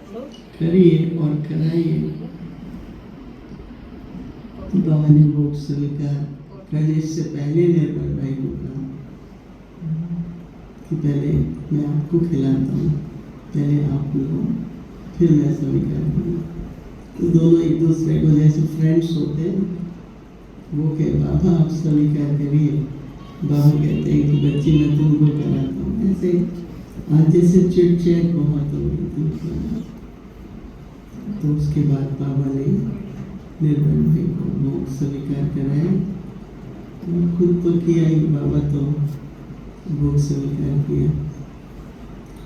करिए और कराइए। बाबा ने भोग स्वीकार करने से पहले निर्मल भाई को कहा कि पहले मैं आपको खिलाता हूँ, पहले आप लो, फिर मैं स्वीकार करूँगा। तो दोनों एक दूसरे को जैसे फ्रेंड्स होते हैं, वो कहे बाबा आप स्वीकार करिए, बाबा कहते हैं कि बच्ची मैं तुमको कराता हूँ। ऐसे आज जैसे चिट चैट बहुत हो गई थी। तो उसके बाद बाबा ने निर्मल भाई को भोग स्वीकार कराया। खुद तो किया ही, बाबा तो भोग स्वीकार किया।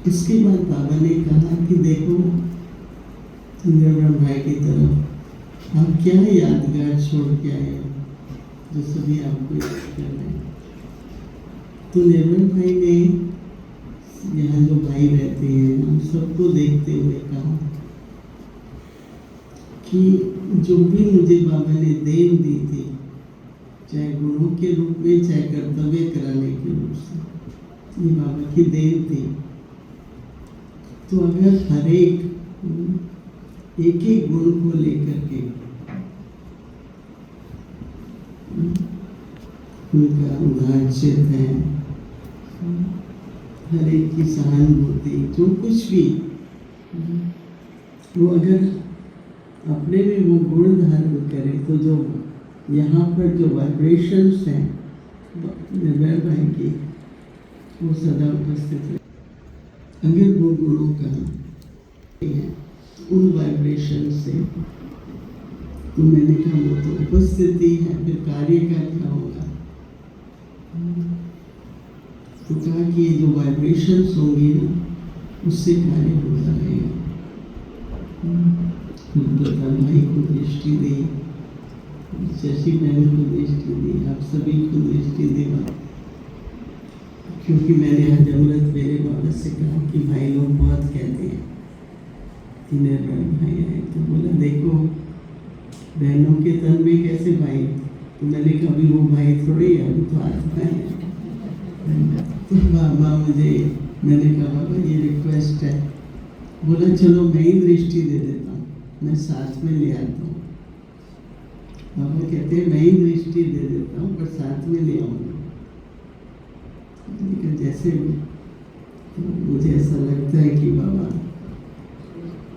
इसके बाद बाबा ने कहा कि देखो निर्मल भाई की तरफ आप क्या यादगार छोड़ के आए हो जो सभी आपको याद कर रहे हैं। तो निर्मल भाई ने यहाँ जो भाई रहते हैं हम सबको देखते हुए कहा कि जो भी मुझे बाबा ने देन दी थी, चाहे गुणों के रूप में चाहे कर्तव्य कराने के रूप से, ये बाबा की देन थी। तो अगर हर एक एक गुण को लेकर के उनका उदाहरण है, हर एक की सहानुभूति, जो कुछ भी वो अगर अपने में वो गुण धारण करे तो जो यहाँ पर जो वाइब्रेशंस हैं निर्भय भाई की, वो सदा उपस्थित है। अगर वो गुणों का उन वाइब्रेशन से, तो मैंने कहा वो तो उपस्थिति है, फिर कार्य का क्या होगा। तो कहा कि ये जो वाइब्रेशंस होंगी ना, उससे कार्य होता रहेगा। प्रताप भाई को दृष्टि दी, शशि बहन को दृष्टि दी, आप सभी को दृष्टि दी। क्योंकि मैंने आज अमृत मेरे बाबा से कहा कि भाई लोग बहुत कहते हैं कि निर्मल भाई आए, तो बोला देखो बहनों के तन में कैसे भाई, तो मैंने कभी वो भाई थोड़ी है, अभी तो आत्मा है। तो बाबा मुझे, मैंने कहा बाबा ये रिक्वेस्ट है, बोला चलो मैं ही दृष्टि दे देता हूँ, मैं साथ में ले आता हूँ। बाबा कहते हैं मैं ही दृष्टि दे देता हूँ पर साथ में ले आऊँगा। जैसे तो मुझे ऐसा लगता है कि बाबा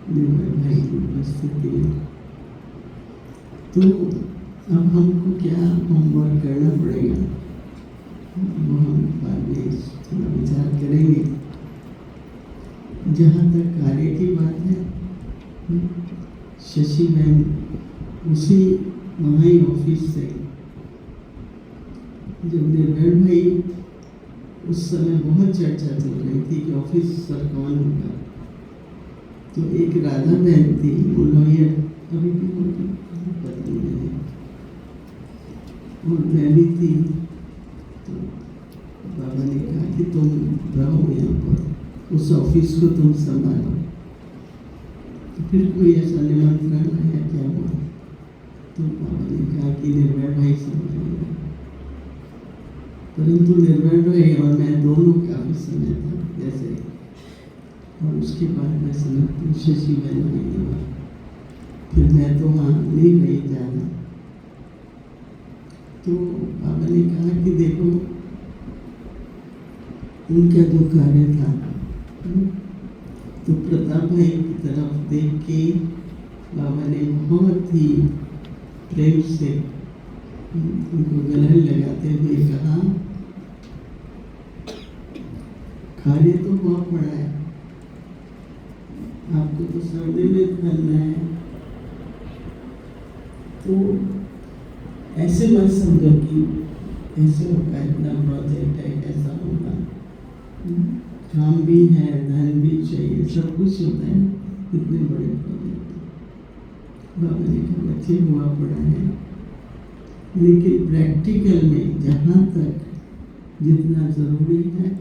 निर्मल भाई की उपस्थिति है। तो अब हमको क्या होमवर्क करना पड़ेगा, वो हम बाद में थोड़ा विचार करेंगे। जहाँ तक कार्य की बात है, शशि बहन उसी वहाँ ही ऑफिस से, जब निर्मल भाई उस समय बहुत चर्चा चल रही थी कि ऑफिसर कौन होगा, तो एक राधा बहन थी, वो लॉयर अभी भी होगी पता नहीं, और मैं भी थी। तो बाबा ने कहा कि तुम रहो यहाँ पर, उस ऑफिस को तुम संभालो। तो फिर कोई ऐसा निमंत्रण आया, क्या हुआ, तो बाबा ने कहा कि निर्भय भाई संभालेगा। परंतु निर्भय भाई और मैं दोनों काफी समय था जैसे, और उसके बाद मैं समझती शशि बहन नहीं हुआ, फिर मैं तो वहाँ नहीं रही ज़्यादा। तो बाबा ने कहा कि देखो उनका जो कार्य था, तो प्रताप भाई की तरफ देख के बाबा ने बहुत ही प्रेम से उनको गले लगाते हुए कहा, कार्य तो हुआ पड़ा है, आपको तो सर्दी में करना है, तो ऐसे मत समझो कि ऐसे होगा, इतना प्रोजेक्ट है कैसा होगा, काम भी है, धन भी चाहिए, सब कुछ होता है, इतने बड़े प्रोजेक्ट। बाबा ने कहा बच्चे हुआ पड़ा है, लेकिन प्रैक्टिकल में जहाँ तक जितना ज़रूरी है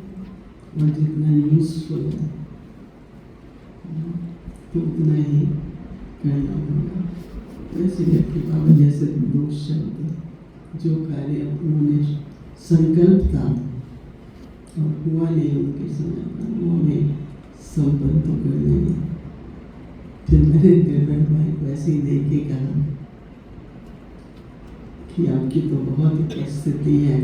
और जितना यूजफुल है, तो उतना ही करना होगा। वैसे करके बाबा जैसे दो शब्द, जो कार्य उन्होंने संकल्प था और हुआ नहीं उनके समय पर, वो हमें संपन्न तो करना ही। फिर मैंने निर्मल भाई को ऐसे ही देख के कहा कि आपकी तो बहुत उपस्थिति है,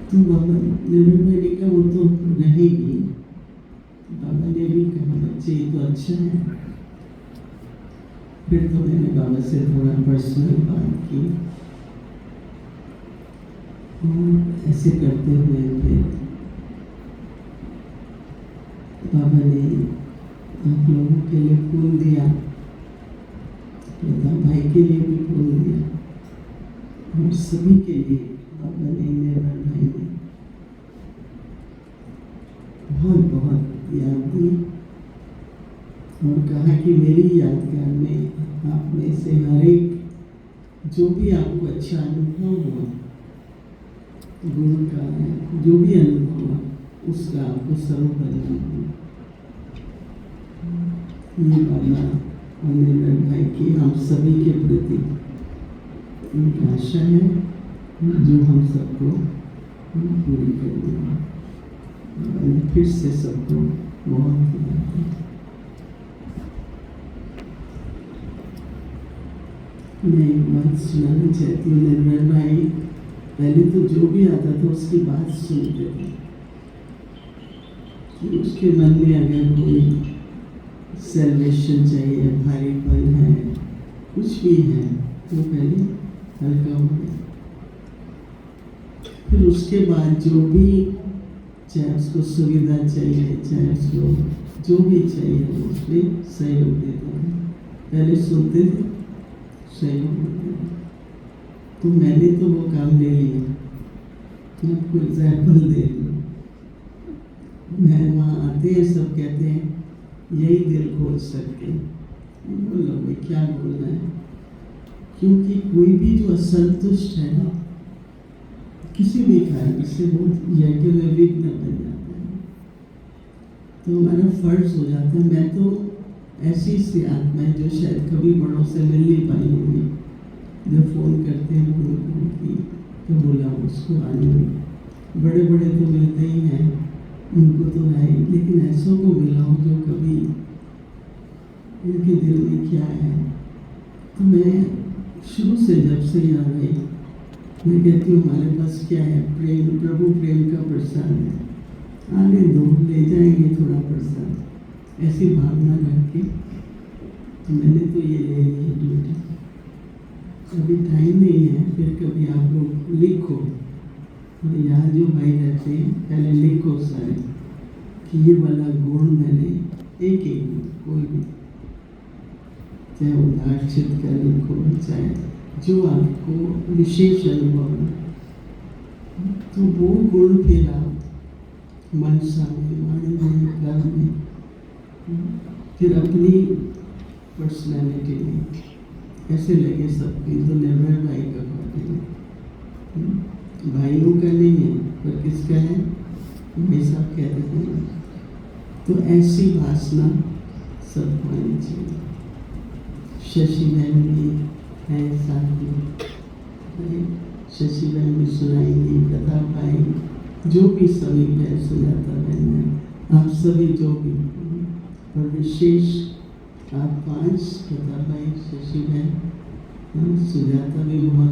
तो बाबा निर्मल भाई ने कहा वो तो रहेगी। बाबा ने भी कहा बच्चे ये तो अच्छा है। फिर तो मैंने बाबा से थोड़ा पर्सनल बात की और ऐसे करते हुए फिर बाबा ने आप लोगों के लिए फूल दिया, लता भाई के लिए भी फूल दिया और सभी के लिए बाबा ने, निर्मल भाई ने बहुत बहुत याद दी और कहा कि मेरी यादगार में आप में से हर एक जो भी आपको अच्छा अनुभव हुआ, गुरु का जो भी अनुभव हुआ, उसका आपको सर्व बदला हुआ। ये बाबा और निर्मल भाई की हम सभी के प्रति एक आशा है जो हम सबको पूरी कर देंगे। फिर से सबको बहुत मैं एक बात सुनाना चाहती हूँ। निर्मल भाई पहले तो जो भी आता था उसकी बात सुनते थे कि उसके मन में अगर कोई सेलिब्रेशन चाहिए, भारीपन है, कुछ भी है, तो पहले हल्का हो गया। फिर उसके बाद जो भी, चाहे उसको सुविधा चाहिए, चाहे उसको जो भी चाहिए, वो उसमें सहयोग देता है। पहले सुनते थे, सहयोग देते थे। तो मैंने तो वो काम ले लिया। मैं आपको एग्जाम्पल दे दूँ, मैं वहाँ आते हैं, सब कहते हैं यही दिल खोल सकते, बोलो भाई क्या बोलना है, क्योंकि कोई भी जो असंतुष्ट है ना किसी भी कारण से, वो यज्ञ में विघ्न बन जाता है। तो हमारा फर्ज हो जाता है। मैं तो ऐसी सी आत्मा है जो शायद कभी बड़ों से मिल नहीं पाई होगी, जब फोन करते हैं उनको कि तो बोला उसको आने में, बड़े बड़े तो मिलते ही हैं, उनको तो है ही, लेकिन ऐसों को मिलाओ जो कभी उनके दिल में क्या है। तो मैं शुरू से जब से यहाँ गई, मैं कहती हूँ हमारे पास क्या है, प्रेम, प्रभु प्रेम का प्रसाद है, आने दो, ले जाएंगे थोड़ा प्रसाद, ऐसी भावना रख के। तो मैंने तो ये ले ली है ड्यूटी। अभी टाइम नहीं है, फिर कभी आप लोग लिखो, यहाँ जो भाई रहते हैं पहले लिखो सारे कि ये वाला गुण मैंने एक कोई भी, चाहे उदार चित्त का लिखो, चाहे जो आपको विशेष अनुभव है, तो वो गुण फिर आप मनसा में, वाणी में, कर्म में, फिर अपनी पर्सनैलिटी में ऐसे लगे सबकी। तो निर्मल भाई का बात है, भाइयों का नहीं है पर किसका है, भाई साहब कहते हैं। तो ऐसी वासना सबको आनी चाहिए। शशि बहन भी है साथ में, शशि बहन भी सुनाएंगी, प्रताप भाई जो भी सभी है, सुजाता बहन है, आप सभी जो भी, और विशेष आप 5 प्रताप भाई, शशि बहन, सुजाता भी बहुत